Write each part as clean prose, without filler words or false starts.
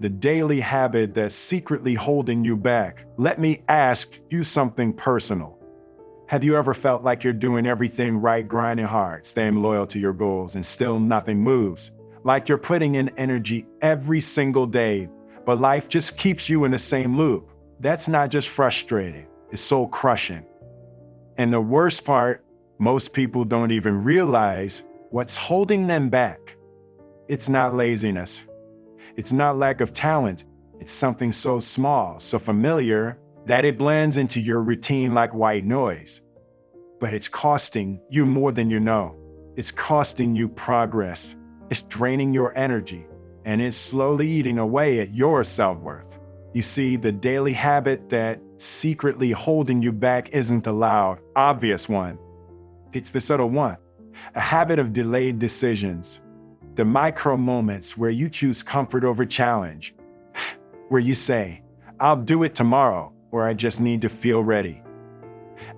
the daily habit that's secretly holding you back. Let me ask you something personal. Have you ever felt like you're doing everything right, grinding hard, staying loyal to your goals, and still nothing moves? Like you're putting in energy every single day, but life just keeps you in the same loop. That's not just frustrating, it's soul crushing. And the worst part, most people don't even realize what's holding them back. It's not laziness. It's not lack of talent. It's something so small, so familiar, that it blends into your routine like white noise. But it's costing you more than you know. It's costing you progress. It's draining your energy, and it's slowly eating away at your self-worth. You see, the daily habit that secretly holding you back isn't the loud, obvious one. It's the subtle one, a habit of delayed decisions. The micro moments where you choose comfort over challenge, where you say, I'll do it tomorrow, or I just need to feel ready.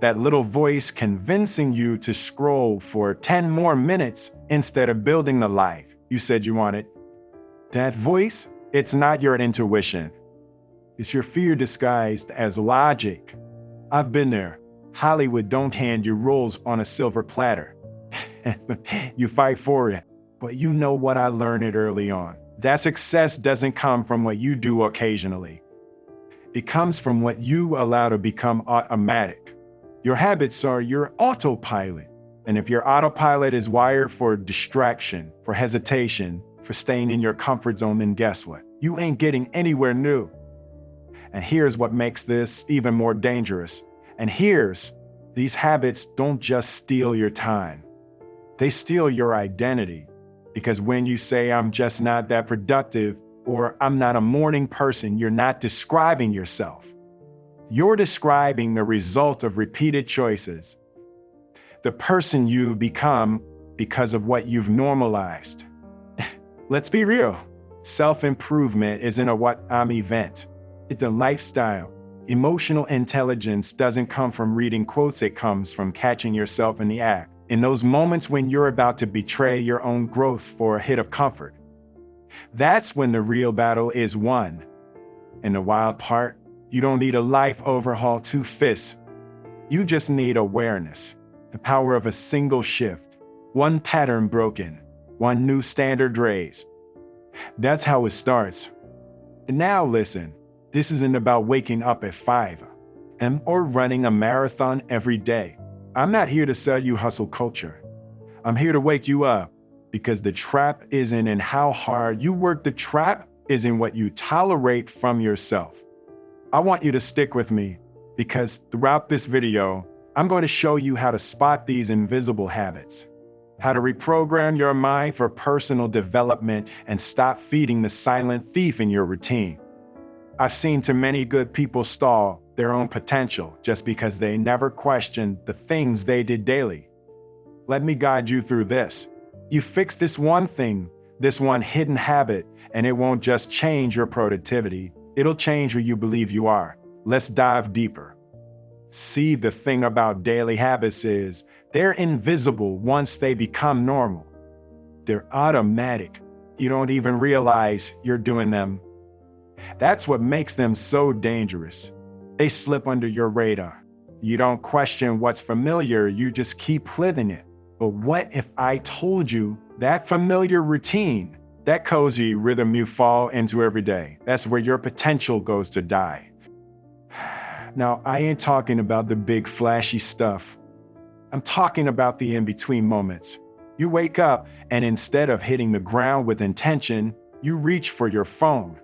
That little voice convincing you to scroll for 10 more minutes instead of building the life you said you wanted. That voice, it's not your intuition. It's your fear disguised as logic. I've been there. Hollywood don't hand you roles on a silver platter. You fight for it, but you know what I learned early on. That success doesn't come from what you do occasionally. It comes from what you allow to become automatic. Your habits are your autopilot. And if your autopilot is wired for distraction, for hesitation, for staying in your comfort zone, then guess what? You ain't getting anywhere new. And here's what makes this even more dangerous. These habits don't just steal your time. They steal your identity. Because when you say, I'm just not that productive, or I'm not a morning person, you're not describing yourself. You're describing the result of repeated choices. The person you've become because of what you've normalized. Let's be real. Self-improvement isn't a what-I'm event. It's a lifestyle. Emotional intelligence doesn't come from reading quotes, it comes from catching yourself in the act. In those moments when you're about to betray your own growth for a hit of comfort. That's when the real battle is won. And the wild part, you don't need a life overhaul, two fists. You just need awareness, the power of a single shift, one pattern broken, one new standard raised. That's how it starts. And now listen, this isn't about waking up at 5 a.m. or running a marathon every day. I'm not here to sell you hustle culture. I'm here to wake you up, because the trap isn't in how hard you work. The trap is in what you tolerate from yourself. I want you to stick with me, because throughout this video, I'm going to show you how to spot these invisible habits, how to reprogram your mind for personal development and stop feeding the silent thief in your routine. I've seen too many good people stall their own potential just because they never questioned the things they did daily. Let me guide you through this. You fix this one thing, this one hidden habit, and it won't just change your productivity, it'll change who you believe you are. Let's dive deeper. See, the thing about daily habits is they're invisible once they become normal. They're automatic. You don't even realize you're doing them. That's what makes them so dangerous. They slip under your radar. You don't question what's familiar, you just keep living it. But what if I told you that familiar routine, that cozy rhythm you fall into every day, that's where your potential goes to die? Now, I ain't talking about the big flashy stuff. I'm talking about the in-between moments. You wake up and instead of hitting the ground with intention, you reach for your phone.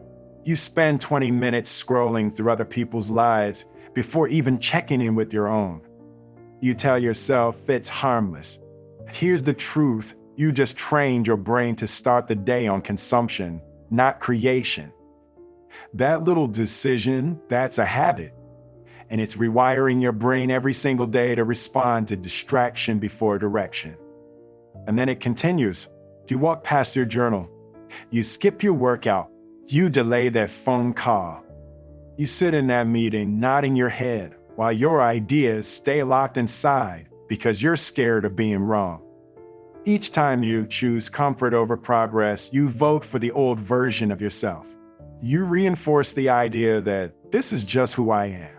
You spend 20 minutes scrolling through other people's lives before even checking in with your own. You tell yourself it's harmless. Here's the truth, you just trained your brain to start the day on consumption, not creation. That little decision, that's a habit. And it's rewiring your brain every single day to respond to distraction before direction. And then it continues. You walk past your journal. You skip your workout. You delay that phone call. You sit in that meeting nodding your head while your ideas stay locked inside because you're scared of being wrong. Each time you choose comfort over progress, you vote for the old version of yourself. You reinforce the idea that this is just who I am.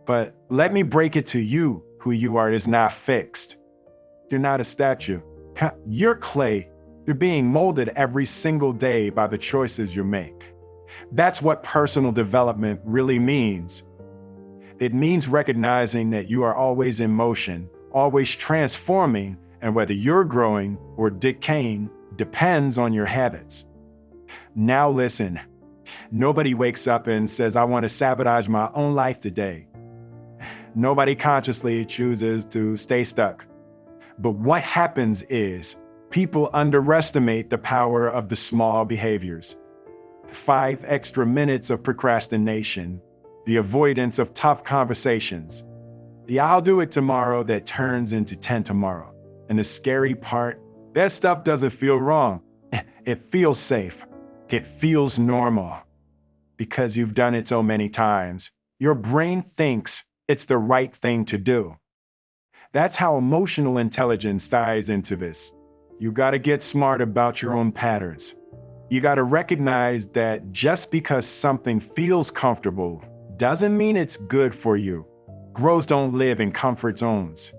But let me break it to you, who you are is not fixed. You're not a statue. You're clay. You're being molded every single day by the choices you make. That's what personal development really means. It means recognizing that you are always in motion, always transforming, and whether you're growing or decaying depends on your habits. Now listen, nobody wakes up and says, I want to sabotage my own life today. Nobody consciously chooses to stay stuck. But what happens is people underestimate the power of the small behaviors. 5 extra minutes of procrastination, the avoidance of tough conversations, the I'll do it tomorrow that turns into 10 tomorrow. And the scary part, that stuff doesn't feel wrong. It feels safe. It feels normal. Because you've done it so many times, your brain thinks it's the right thing to do. That's how emotional intelligence ties into this. You gotta get smart about your own patterns. You gotta recognize that just because something feels comfortable doesn't mean it's good for you. Growth don't live in comfort zones.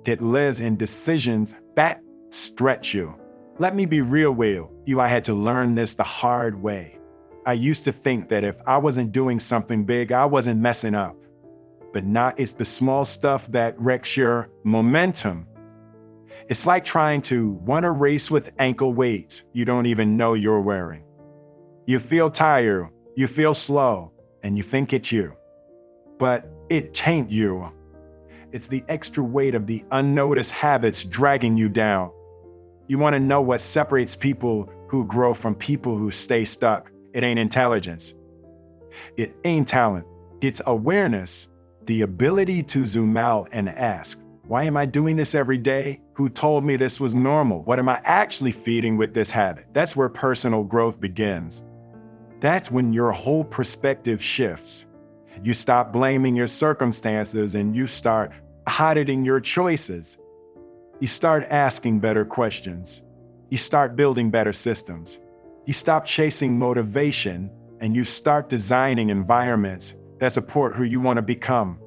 It lives in decisions that stretch you. Let me be real with you, I had to learn this the hard way. I used to think that if I wasn't doing something big, I wasn't messing up. But now it's the small stuff that wrecks your momentum. It's like trying to run a race with ankle weights you don't even know you're wearing. You feel tired, you feel slow, and you think it's you. But it ain't you. It's the extra weight of the unnoticed habits dragging you down. You want to know what separates people who grow from people who stay stuck. It ain't intelligence. It ain't talent. It's awareness. The ability to zoom out and ask, why am I doing this every day? Who told me this was normal? What am I actually feeding with this habit? That's where personal growth begins. That's when your whole perspective shifts. You stop blaming your circumstances and you start auditing your choices. You start asking better questions. You start building better systems. You stop chasing motivation and you start designing environments that support who you want to become.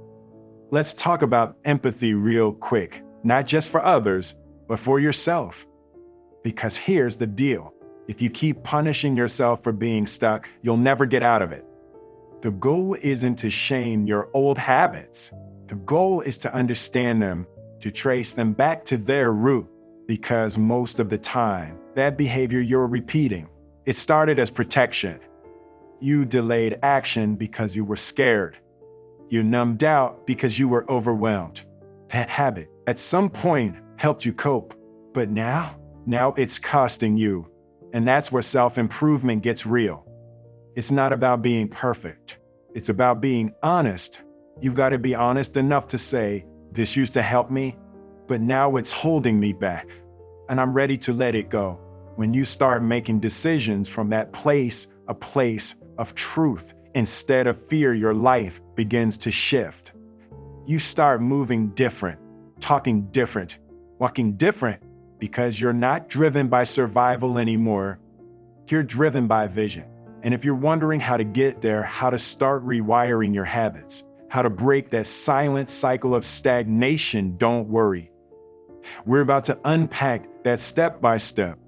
Let's talk about empathy real quick, not just for others, but for yourself. Because here's the deal. If you keep punishing yourself for being stuck, you'll never get out of it. The goal isn't to shame your old habits. The goal is to understand them, to trace them back to their root, because most of the time, that behavior you're repeating, it started as protection. You delayed action because you were scared. You numbed out because you were overwhelmed. That habit, at some point, helped you cope. But now it's costing you. And that's where self-improvement gets real. It's not about being perfect. It's about being honest. You've got to be honest enough to say, this used to help me, but now it's holding me back. And I'm ready to let it go. When you start making decisions from that place, a place of truth, instead of fear, your life begins to shift. You start moving different, talking different, walking different, because you're not driven by survival anymore. You're driven by vision. And if you're wondering how to get there, how to start rewiring your habits, how to break that silent cycle of stagnation, don't worry. We're about to unpack that step by step.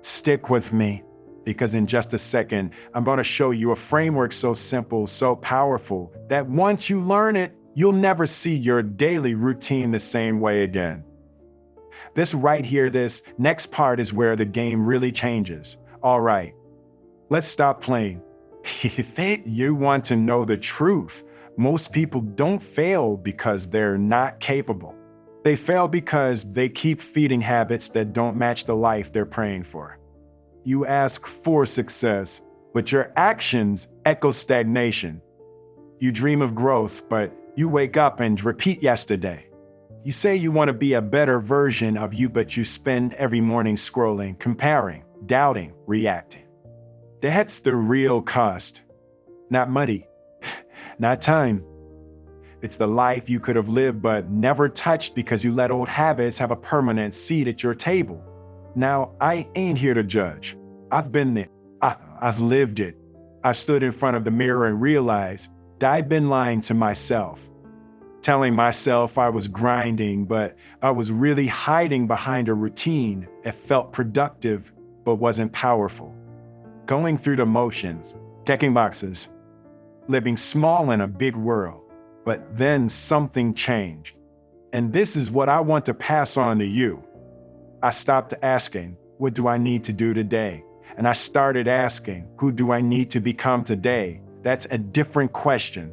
Stick with me, because in just a second, I'm going to show you a framework so simple, so powerful, that once you learn it, you'll never see your daily routine the same way again. This right here, this next part is where the game really changes. All right, let's stop playing. If you want to know the truth, most people don't fail because they're not capable. They fail because they keep feeding habits that don't match the life they're praying for. You ask for success, but your actions echo stagnation. You dream of growth, but you wake up and repeat yesterday. You say you want to be a better version of you, but you spend every morning scrolling, comparing, doubting, reacting. That's the real cost. Not money, not time. It's the life you could have lived but never touched because you let old habits have a permanent seat at your table. Now, I ain't here to judge. I've been there. I've lived it. I've stood in front of the mirror and realized that I'd been lying to myself, telling myself I was grinding, but I was really hiding behind a routine that felt productive but wasn't powerful. Going through the motions, checking boxes, living small in a big world. But then something changed. And this is what I want to pass on to you. I stopped asking, what do I need to do today? And I started asking, who do I need to become today? That's a different question.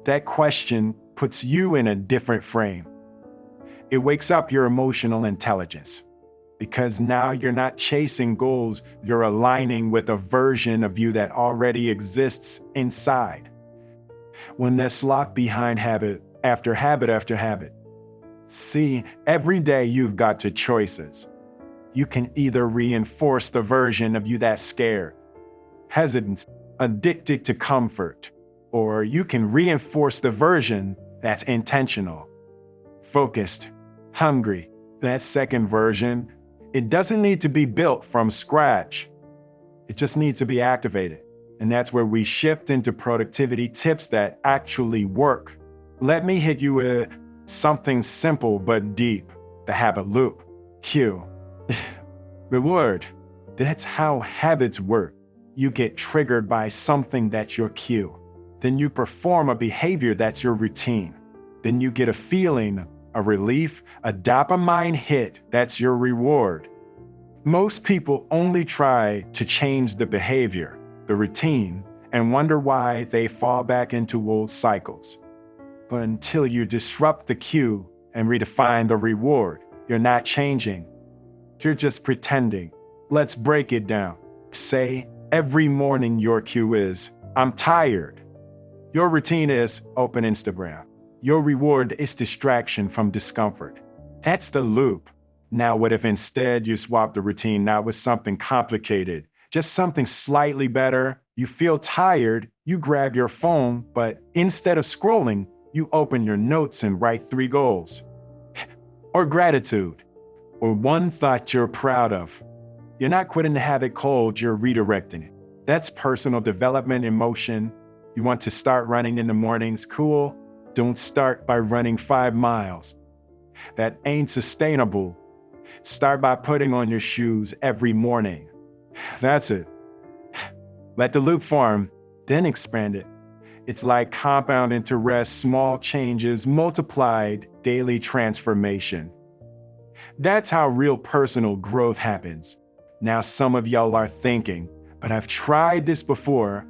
That question puts you in a different frame. It wakes up your emotional intelligence. Because now you're not chasing goals, you're aligning with a version of you that already exists inside. When that's locked behind habit after habit after habit. See, every day you've got two choices. You can either reinforce the version of you that's scared, hesitant, addicted to comfort, or you can reinforce the version that's intentional, focused, hungry. That second version, it doesn't need to be built from scratch. It just needs to be activated. And that's where we shift into productivity tips that actually work. Let me hit you with something simple but deep, the habit loop. Cue. Reward. That's how habits work. You get triggered by something that's your cue. Then you perform a behavior that's your routine. Then you get a feeling, a relief, a dopamine hit that's your reward. Most people only try to change the behavior, the routine, and wonder why they fall back into old cycles. But until you disrupt the cue and redefine the reward, you're not changing. You're just pretending. Let's break it down. Say, every morning your cue is, I'm tired. Your routine is, open Instagram. Your reward is distraction from discomfort. That's the loop. Now, what if instead you swap the routine not with something complicated, just something slightly better? You feel tired, you grab your phone, but instead of scrolling, you open your notes and write 3 goals. Or gratitude. Or one thought you're proud of. You're not quitting the habit cold, you're redirecting it. That's personal development in motion. You want to start running in the mornings? Cool. Don't start by running 5 miles. That ain't sustainable. Start by putting on your shoes every morning. That's it. Let the loop form, then expand it. It's like compound interest, small changes, multiplied daily transformation. That's how real personal growth happens. Now some of y'all are thinking, but I've tried this before.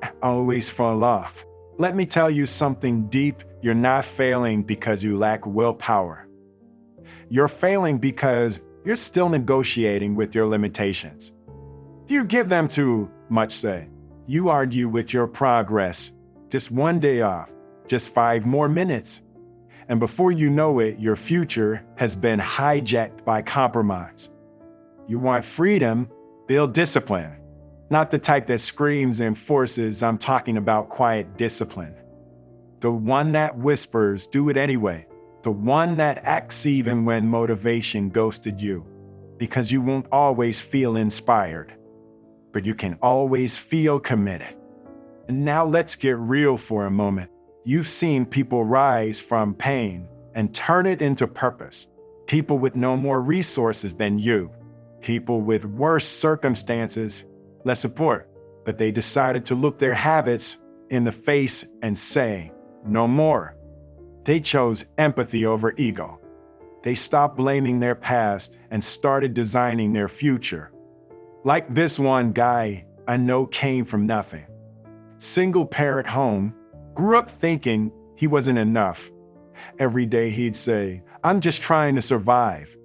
I always fall off. Let me tell you something deep. You're not failing because you lack willpower. You're failing because you're still negotiating with your limitations. You give them too much say. You argue with your progress. Just one day off, just 5 more minutes. And before you know it, your future has been hijacked by compromise. You want freedom, build discipline. Not the type that screams and forces. I'm talking about quiet discipline. The one that whispers, do it anyway. The one that acts even when motivation ghosted you. Because you won't always feel inspired, but you can always feel committed. And now let's get real for a moment. You've seen people rise from pain and turn it into purpose. People with no more resources than you. People with worse circumstances, less support. But they decided to look their habits in the face and say, no more. They chose empathy over ego. They stopped blaming their past and started designing their future. Like this one guy I know came from nothing. Single parent home, grew up thinking he wasn't enough. Every day he'd say, I'm just trying to survive.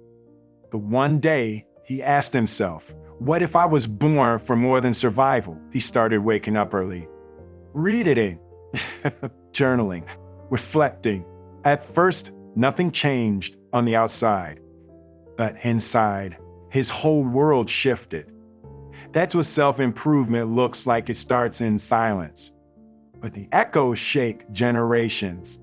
But one day he asked himself, what if I was born for more than survival? He started waking up early, reading, journaling, reflecting. At first, nothing changed on the outside, but inside, his whole world shifted. That's what self-improvement looks like. It starts in silence, but the echoes shake generations.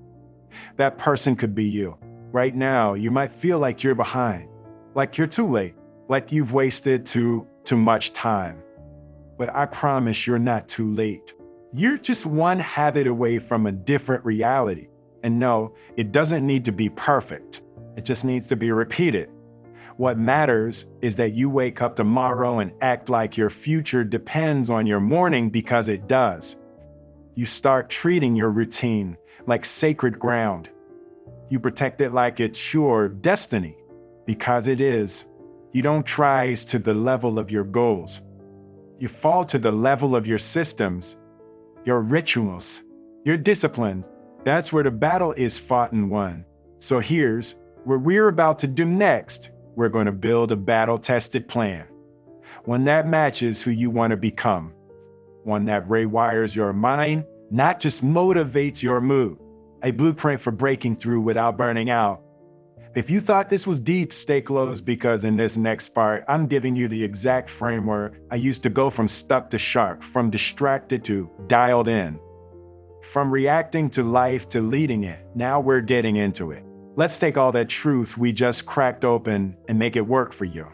That person could be you. Right now, you might feel like you're behind, like you're too late, like you've wasted too much time. but I promise you're not too late. You're just one habit away from a different reality. And no, it doesn't need to be perfect. It just needs to be repeated. What matters is that you wake up tomorrow and act like your future depends on your morning, because it does. You start treating your routine like sacred ground. You protect it like it's your destiny, because it is. You don't rise to the level of your goals. You fall to the level of your systems, your rituals, your discipline. That's where the battle is fought and won. So here's what we're about to do next. We're going to build a battle-tested plan. One that matches who you want to become. One that rewires your mind, not just motivates your mood. A blueprint for breaking through without burning out. If you thought this was deep, stay close, because in this next part, I'm giving you the exact framework I used to go from stuck to sharp, from distracted to dialed in. From reacting to life to leading it. Now we're getting into it. Let's take all that truth we just cracked open and make it work for you.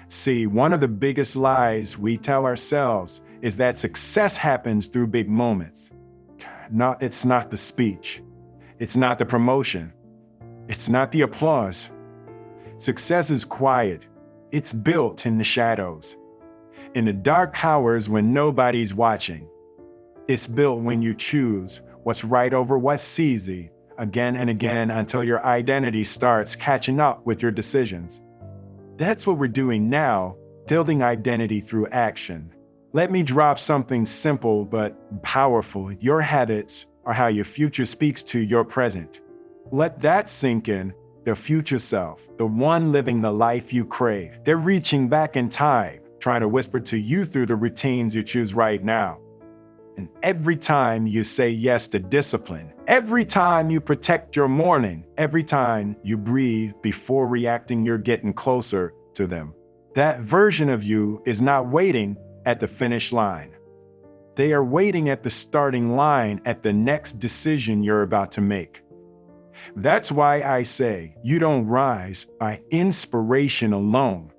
See, one of the biggest lies we tell ourselves is that success happens through big moments. No, it's not the speech. It's not the promotion. It's not the applause. Success is quiet. It's built in the shadows. In the dark hours when nobody's watching. It's built when you choose what's right over what's easy, again and again, until your identity starts catching up with your decisions. That's what we're doing now, building identity through action. Let me drop something simple but powerful. Your habits are how your future speaks to your present. Let that sink in. The future self, the one living the life you crave, they're reaching back in time, trying to whisper to you through the routines you choose right now. And every time you say yes to discipline, every time you protect your morning, every time you breathe before reacting, you're getting closer to them. That version of you is not waiting at the finish line. They are waiting at the starting line, at the next decision you're about to make. That's why I say you don't rise by inspiration alone.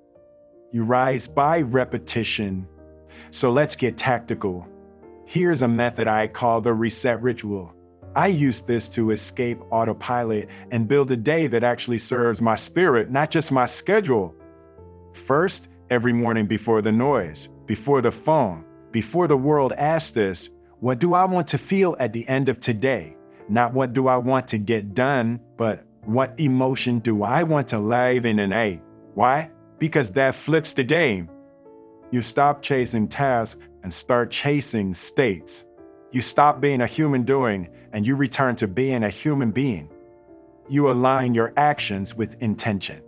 You rise by repetition. So let's get tactical. Here's a method I call the reset ritual. I use this to escape autopilot and build a day that actually serves my spirit, not just my schedule. First, every morning before the noise, before the phone, before the world asks this, what do I want to feel at the end of today? Not what do I want to get done, but what emotion do I want to live in an A? Why? Because that flips the game. You stop chasing tasks and start chasing states. You stop being a human doing and you return to being a human being. You align your actions with intention.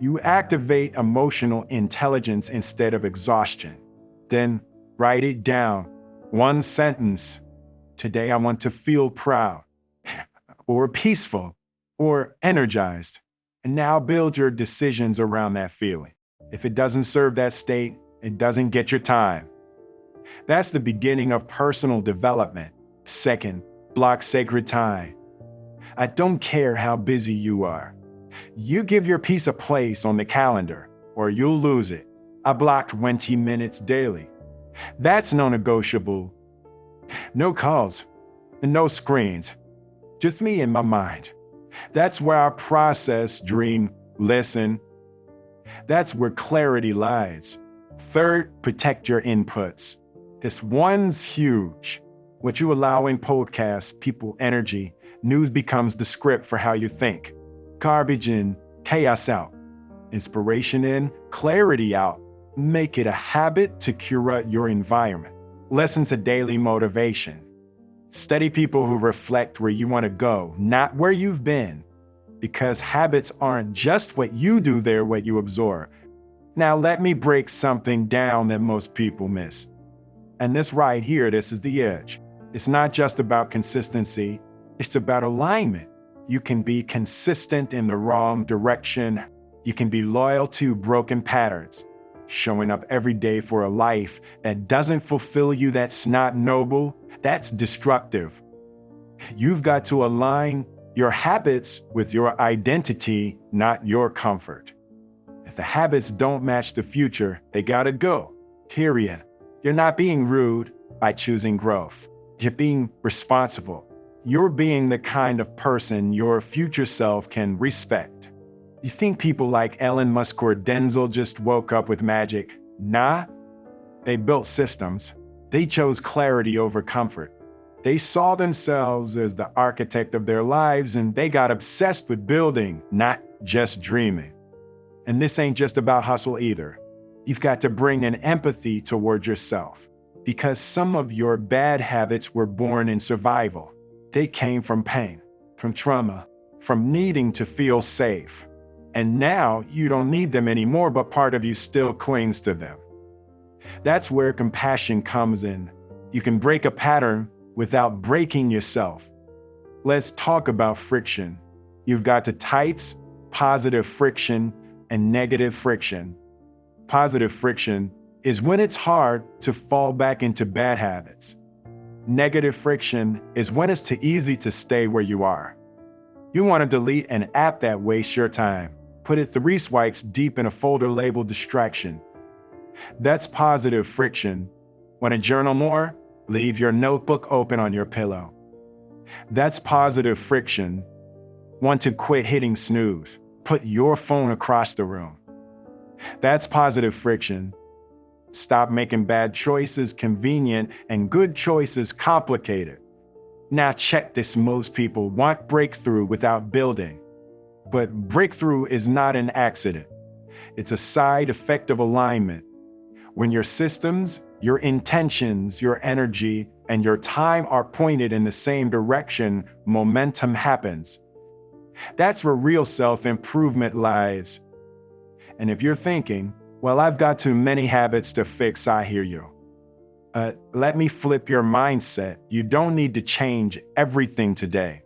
You activate emotional intelligence instead of exhaustion. Then write it down. One sentence. Today I want to feel proud, or peaceful, or energized. And now build your decisions around that feeling. If it doesn't serve that state, it doesn't get your time. That's the beginning of personal development. Second, block sacred time. I don't care how busy you are. You give your piece a place on the calendar, or you'll lose it. I block 20 minutes daily. That's non-negotiable. No calls and no screens, just me and my mind. That's where I process, dream, listen. That's where clarity lies. Third, protect your inputs. This one's huge. What you allow in podcasts, people, energy, news becomes the script for how you think. Garbage in, chaos out. Inspiration in, clarity out. Make it a habit to curate your environment. Listen to daily motivation. Study people who reflect where you want to go, not where you've been. Because habits aren't just what you do, they're what you absorb. Now let me break something down that most people miss. And this right here, this is the edge. It's not just about consistency, it's about alignment. You can be consistent in the wrong direction. You can be loyal to broken patterns. Showing up every day for a life that doesn't fulfill you, that's not noble, that's destructive. You've got to align your habits with your identity, not your comfort. If the habits don't match the future, they gotta go, period. You're not being rude by choosing growth. You're being responsible. You're being the kind of person your future self can respect. You think people like Elon Musk or Denzel just woke up with magic? Nah, they built systems. They chose clarity over comfort. They saw themselves as the architect of their lives, and they got obsessed with building, not just dreaming. And this ain't just about hustle either. You've got to bring an empathy toward yourself, because some of your bad habits were born in survival. They came from pain, from trauma, from needing to feel safe. And now you don't need them anymore, but part of you still clings to them. That's where compassion comes in. You can break a pattern without breaking yourself. Let's talk about friction. You've got the types: positive friction and negative friction. Positive friction is when it's hard to fall back into bad habits. Negative friction is when it's too easy to stay where you are. You want to delete an app that wastes your time. Put it 3 swipes deep in a folder labeled distraction. That's positive friction. Want to journal more? Leave your notebook open on your pillow. That's positive friction. Want to quit hitting snooze? Put your phone across the room. That's positive friction. Stop making bad choices convenient and good choices complicated. Now check this: most people want breakthrough without building. But breakthrough is not an accident. It's a side effect of alignment. When your systems, your intentions, your energy, and your time are pointed in the same direction, momentum happens. That's where real self-improvement lies. And if you're thinking, well, I've got too many habits to fix, I hear you. Let me flip your mindset. You don't need to change everything today.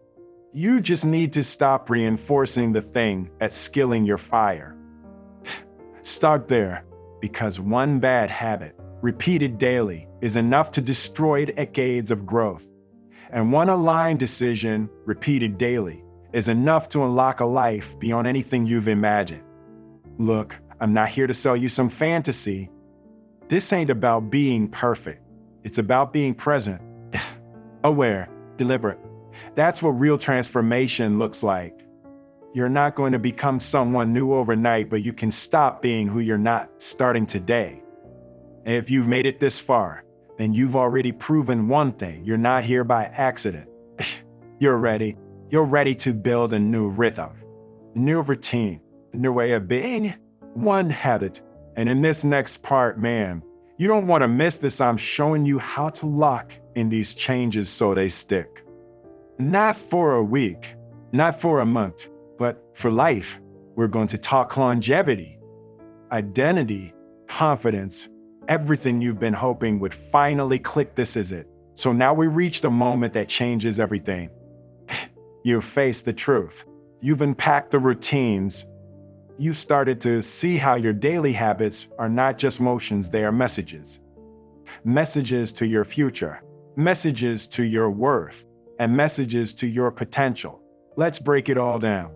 You just need to stop reinforcing the thing that's killing your fire. Start there, because one bad habit, repeated daily, is enough to destroy decades of growth. And one aligned decision, repeated daily, is enough to unlock a life beyond anything you've imagined. Look, I'm not here to sell you some fantasy. This ain't about being perfect. It's about being present, aware, deliberate. That's what real transformation looks like. You're not going to become someone new overnight, but you can stop being who you're not starting today. And if you've made it this far, then you've already proven one thing: you're not here by accident. You're ready. You're ready to build a new rhythm, a new routine, a new way of being, one habit. And in this next part, man, you don't want to miss this. I'm showing you how to lock in these changes so they stick. Not for a week, not for a month, but for life. We're going to talk longevity, identity, confidence, everything you've been hoping would finally click. This is it. So now we reach the moment that changes everything. You've faced the truth. You've unpacked the routines. You've started to see how your daily habits are not just motions, they are messages. Messages to your future, messages to your worth, and messages to your potential. Let's break it all down.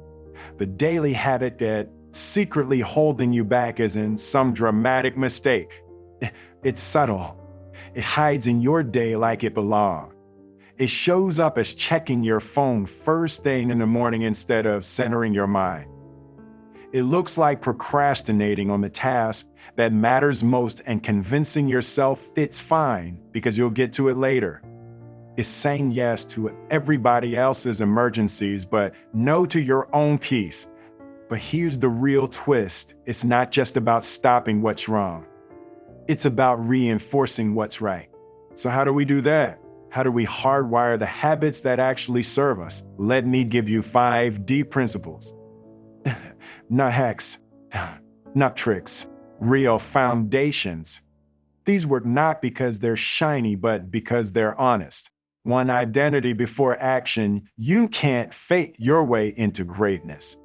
The daily habit that secretly holding you back isn't some dramatic mistake. It's subtle. It hides in your day like it belongs. It shows up as checking your phone first thing in the morning instead of centering your mind. It looks like procrastinating on the task that matters most and convincing yourself it's fine because you'll get to it later. It's saying yes to everybody else's emergencies, but no to your own peace. But here's the real twist. It's not just about stopping what's wrong. It's about reinforcing what's right. So how do we do that? How do we hardwire the habits that actually serve us? Let me give you 5 D principles. Not hacks, not tricks, real foundations. These work not because they're shiny, but because they're honest. One identity before action. You can't fake your way into greatness.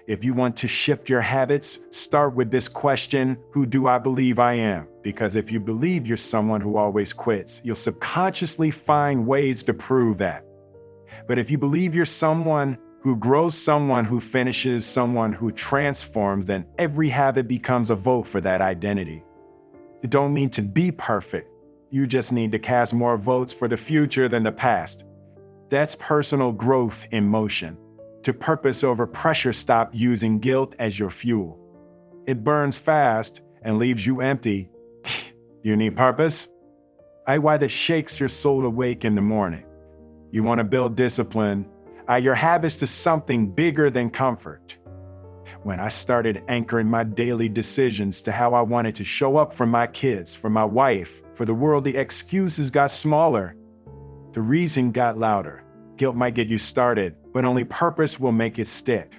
If you want to shift your habits, start with this question: who do I believe I am? Because if you believe you're someone who always quits, you'll subconsciously find ways to prove that. But if you believe you're someone who grows, someone who finishes, someone who transforms, then every habit becomes a vote for that identity. You don't need to be perfect. You just need to cast more votes for the future than the past. That's personal growth in motion. To purpose over pressure, stop using guilt as your fuel. It burns fast and leaves you empty. You need purpose? Why that shakes your soul awake in the morning. You want to build discipline, your habits to something bigger than comfort. When I started anchoring my daily decisions to how I wanted to show up for my kids, for my wife, for the world, the excuses got smaller. The reason got louder. Guilt might get you started, but only purpose will make it stick.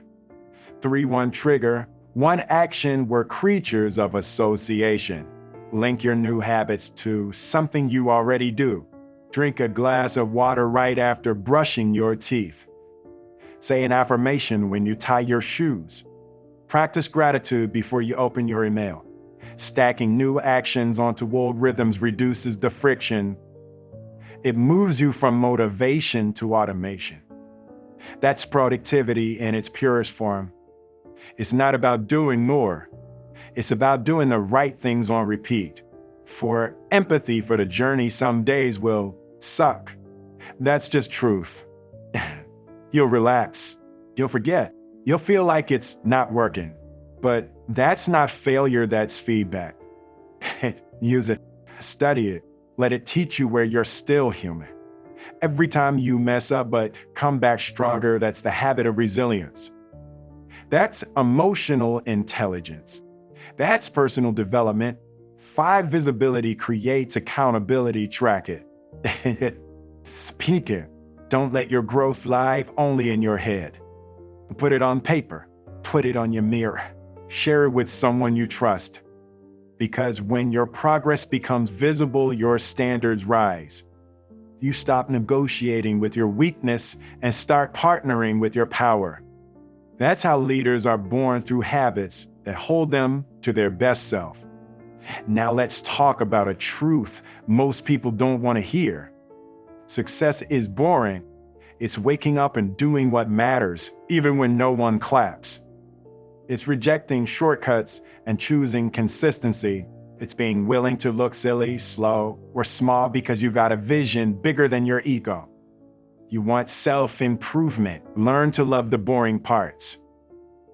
3-1 trigger. One action, we're creatures of association. Link your new habits to something you already do. Drink a glass of water right after brushing your teeth. Say an affirmation when you tie your shoes. Practice gratitude before you open your email. Stacking new actions onto old rhythms reduces the friction. It moves you from motivation to automation. That's productivity in its purest form. It's not about doing more. It's about doing the right things on repeat. For empathy for the journey, some days will suck. That's just truth. You'll relax. You'll forget. You'll feel like it's not working. But that's not failure, that's feedback. Use it. Study it. Let it teach you where you're still human. Every time you mess up but come back stronger, that's the habit of resilience. That's emotional intelligence. That's personal development. 5 visibility creates accountability, track it. Speak it. Don't let your growth live only in your head. Put it on paper. Put it on your mirror. Share it with someone you trust. Because when your progress becomes visible, your standards rise. You stop negotiating with your weakness and start partnering with your power. That's how leaders are born, through habits that hold them to their best self. Now let's talk about a truth most people don't want to hear. Success is boring. It's waking up and doing what matters, even when no one claps. It's rejecting shortcuts and choosing consistency. It's being willing to look silly, slow, or small because you've got a vision bigger than your ego. You want self-improvement. Learn to love the boring parts.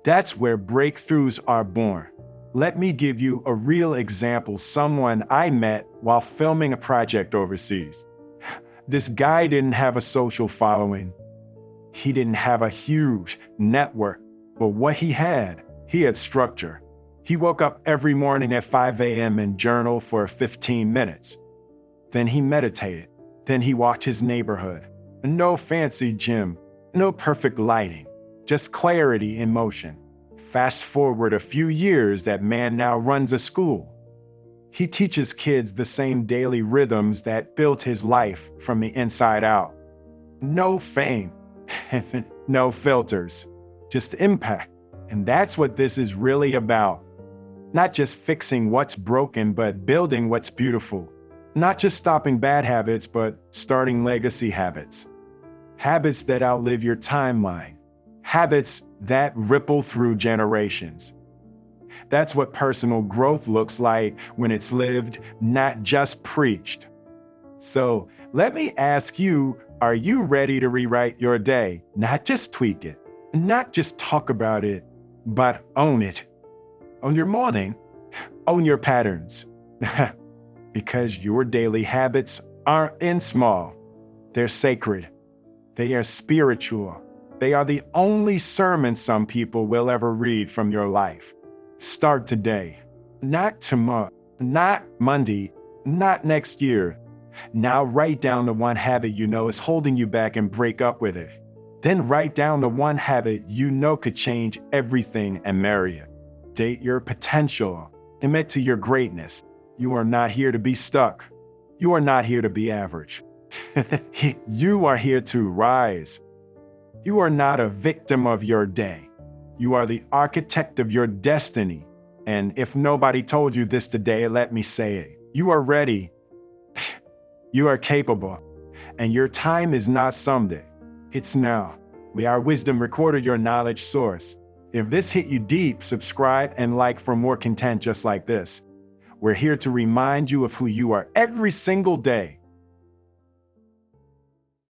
That's where breakthroughs are born. Let me give you a real example. Someone I met while filming a project overseas. This guy didn't have a social following. He didn't have a huge network. But what he had structure. He woke up every morning at 5 a.m. and journaled for 15 minutes. Then he meditated. Then he walked his neighborhood. No fancy gym, no perfect lighting, just clarity in motion. Fast forward a few years, that man now runs a school. He teaches kids the same daily rhythms that built his life from the inside out. No fame, no filters, just impact. And that's what this is really about. Not just fixing what's broken, but building what's beautiful. Not just stopping bad habits, but starting legacy habits. Habits that outlive your timeline. Habits that ripple through generations. That's what personal growth looks like when it's lived, not just preached. So let me ask you, are you ready to rewrite your day? Not just tweak it, not just talk about it, but own it. Own your morning, own your patterns. Because your daily habits aren't small. They're sacred. They are spiritual. They are the only sermon some people will ever read from your life. Start today. Not tomorrow, not Monday, not next year. Now write down the one habit you know is holding you back and break up with it. Then write down the one habit you know could change everything and marry it. Date your potential. Admit to your greatness. You are not here to be stuck. You are not here to be average. You are here to rise. You are not a victim of your day. You are the architect of your destiny. And if nobody told you this today, let me say it. You are ready. You are capable. And your time is not someday. It's now. We are Wisdom Recorder, your knowledge source. If this hit you deep, subscribe and like for more content just like this. We're here to remind you of who you are every single day.